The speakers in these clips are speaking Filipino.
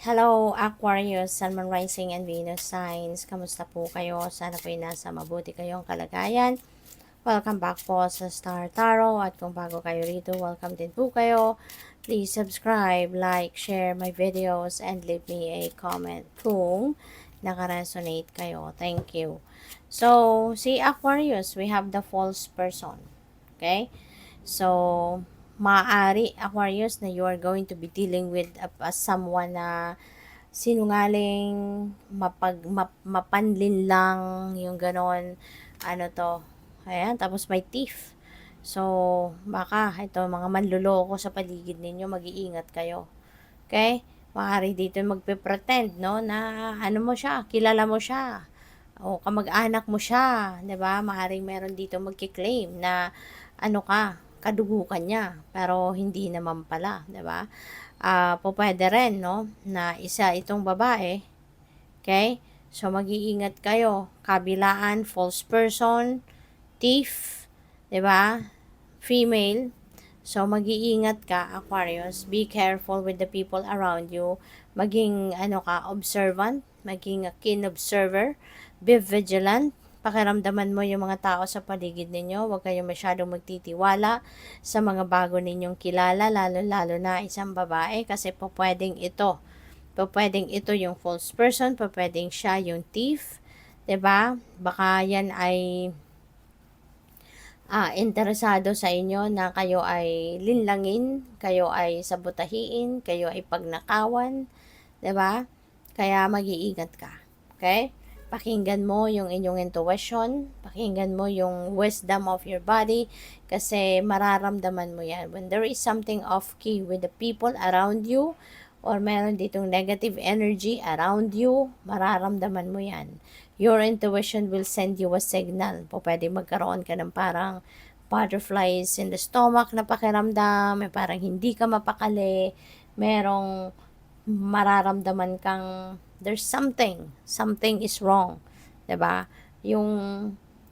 Hello, Aquarius, Sun, Moon, Rising, and Venus signs. Kamusta po kayo? Sana po nasa mabuti kayong kalagayan. Welcome back po sa Star Tarot. At kung bago kayo rito, welcome din po kayo. Please subscribe, like, share my videos, and leave me a comment kung nakaresonate kayo. Thank you. So, si Aquarius, we have the false person. Okay? So, maaari, Aquarius, na you are going to be dealing with someone na sinungaling, mapanlin lang, yung ganon, ano to, ayan, tapos may thief. So, baka ito, mga manluloko sa paligid ninyo, mag-iingat kayo. Okay? Maaari dito magpe-pretend, no, na ano mo siya, kilala mo siya, o kamag-anak mo siya, 'di ba? Maaring meron dito magki-claim na ano ka, kadugukan niya, pero hindi naman pala, 'di ba? Pwede rin, no, na isa itong babae, okay? So, mag-iingat kayo. Kabilaan, false person, thief, 'di ba? Female. So, mag-iingat ka, Aquarius. Be careful with the people around you. Maging, ano ka, observant. Maging a keen observer. Be vigilant. Pakiramdaman mo yung mga tao sa paligid ninyo. Huwag kayong masyadong magtitiwala sa mga bago ninyong kilala, lalo-lalo na isang babae, kasi pwedeng ito. Pwedeng ito yung false person, pwedeng siya yung thief. 'Di ba? Baka yan ay interesado sa inyo na kayo ay linlangin, kayo ay sabotahiin, kayo ay pagnakawan, 'di ba? Kaya mag-iingat ka. Okay? Pakinggan mo yung inyong intuition, pakinggan mo yung wisdom of your body, kasi mararamdaman mo yan. When there is something off key with the people around you, or meron ditong negative energy around you, mararamdaman mo yan. Your intuition will send you a signal. Pwede magkaroon ka ng parang butterflies in the stomach na pakiramdam, may parang hindi ka mapakali, merong mararamdaman kang there's something is wrong, 'di ba? Yung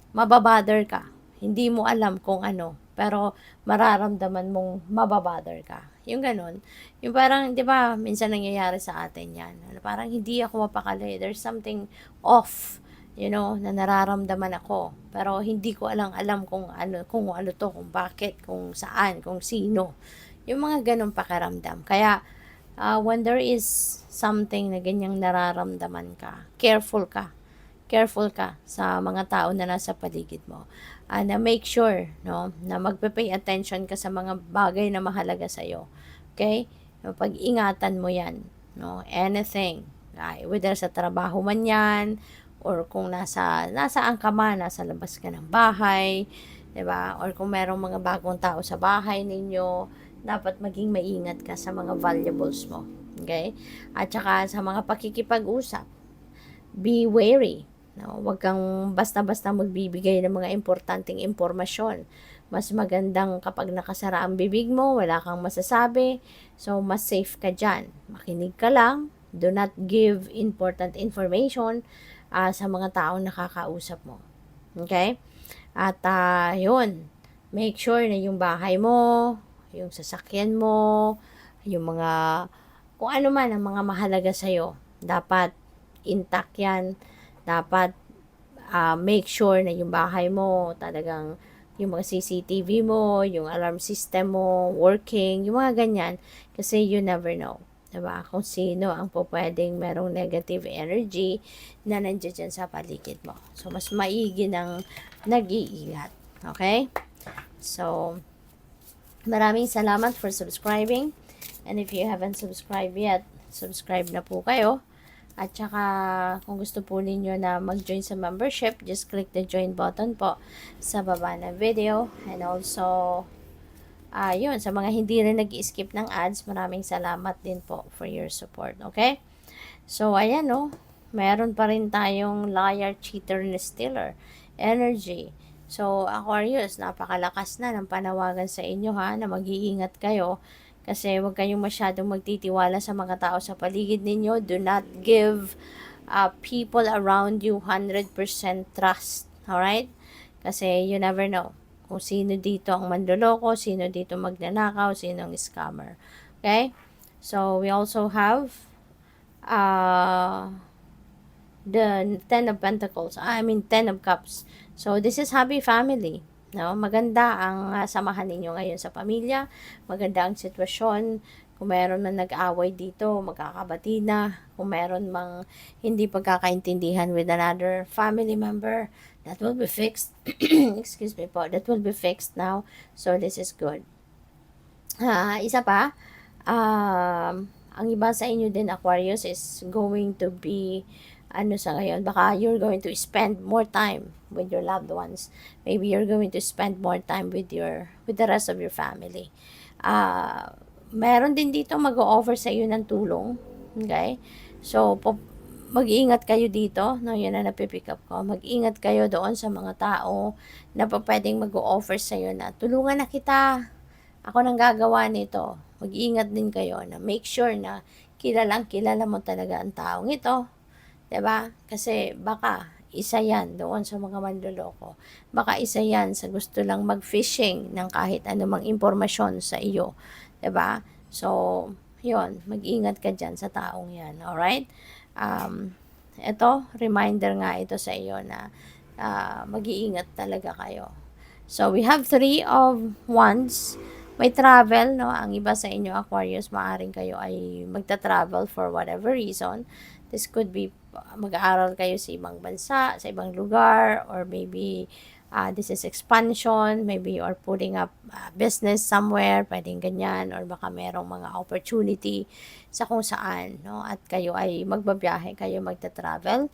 mababother ka, hindi mo alam kung ano, pero mararamdaman mong mababother ka. Yung ganun. Yung parang, 'di ba, minsan nangyayari sa atin 'yan. Parang hindi ako mapakali. There's something off, na nararamdaman ako. Pero hindi ko alam kung ano to, kung bakit, kung saan, kung sino. Yung mga ganung pakiramdam. Kaya when there is something na ganyang nararamdaman ka, careful ka. Careful ka sa mga tao na nasa paligid mo. Na make sure, no, na magpe-pay attention ka sa mga bagay na mahalaga sa iyo. Okay? Pag-ingatan mo 'yan, no? Anything, whether sa trabaho man 'yan, or kung nasaan ka man, nasa labas ka ng bahay, 'di ba? Or kung merong mga bagong tao sa bahay ninyo, dapat maging maingat ka sa mga valuables mo. Okay? At saka sa mga pakikipag-usap, be wary. No, wag kang basta-basta magbibigay ng mga importanteng impormasyon. Mas magandang kapag nakasara ang bibig mo, wala kang masasabi, so mas safe ka dyan. Makinig ka lang, do not give important information sa mga taong nakakausap mo. Okay? At yun, make sure na yung bahay mo, yung sasakyan mo, yung mga, kung ano man ang mga mahalaga sa'yo, dapat intact yan. Dapat make sure na yung bahay mo talagang yung mga CCTV mo, yung alarm system mo, working, yung mga ganyan. Kasi you never know, diba? Kung sino ang pwedeng merong negative energy na nandiyan sa paligid mo. So, mas maigi ng nag-iingat. Okay? So, maraming salamat for subscribing. And if you haven't subscribed yet, subscribe na po kayo. At saka, kung gusto po ninyo na mag-join sa membership, just click the join button po sa baba ng video. And also, yun, sa mga hindi rin nag-skip ng ads, maraming salamat din po for your support. Okay? So, ayan, no, meron pa rin tayong liar, cheater, and stealer energy. So, Aquarius, napakalakas na ng panawagan sa inyo, ha, na mag-iingat kayo. Kasi huwag kayong masyadong magtitiwala sa mga tao sa paligid ninyo. Do not give people around you 100% trust. Alright? Kasi you never know kung sino dito ang manloloko, sino dito magnanakaw, sino ang scammer. Okay? So, we also have the Ten of Pentacles, Ten of Cups. So, this is happy family. No? Maganda ang samahan ninyo ngayon sa pamilya. Maganda ang sitwasyon. Kung meron man nag-away dito, magkakabati na. Kung meron mang hindi pagkakaintindihan with another family member, that will be fixed. Excuse me po. That will be fixed now. So, this is good. Isa pa, ang iba sa inyo din, Aquarius, is going to be sa ngayon, baka you're going to spend more time with your loved ones. Maybe you're going to spend more time with the rest of your family. Meron din dito mag-o-offer sa iyo ng tulong. Okay? So, mag-iingat kayo dito, no? Yan na napipick up ko. Mag-ingat kayo doon sa mga tao na pwedeng mag-o-offer sa iyo na tulungan na kita. Ako nang gagawa nito. Mag-iingat din kayo na make sure na kilala mo talaga ang taong ito. 'Di ba? Kasi baka isa yan doon sa mga manloloko. Baka isa yan sa gusto lang mag-fishing ng kahit anumang impormasyon sa iyo. 'Di ba? So, yon, mag-ingat ka dyan sa taong yan. Alright? Ito, reminder nga ito sa iyo na mag-iingat talaga kayo. So, we have 3 of Wands. May travel, no? Ang iba sa inyo, Aquarius, maaring kayo ay magta-travel for whatever reason. This could be mag-aaral kayo sa ibang bansa, sa ibang lugar, or maybe this is expansion, maybe you are putting up business somewhere, pwedeng ganyan, or baka merong mga opportunity sa kung saan, no? At kayo ay magbabiyahe, kayo magta-travel.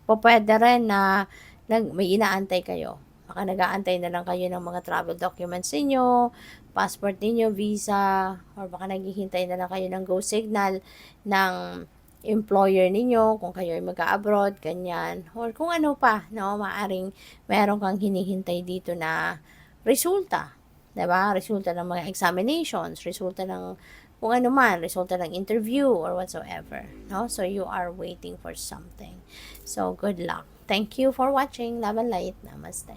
Pwede rin na may inaantay kayo. Baka nag-aantay na lang kayo ng mga travel documents niyo, passport niyo, visa, or baka naghihintay na lang kayo ng go signal ng employer ninyo, kung kayo ay mag-abroad, ganyan. Or kung ano pa, no, maaring meron kang hinihintay dito na resulta. 'Di ba? Resulta ng mga examinations, resulta ng kung ano man, resulta ng interview or whatsoever, no? So, you are waiting for something. So, good luck. Thank you for watching. Love and light. Namaste.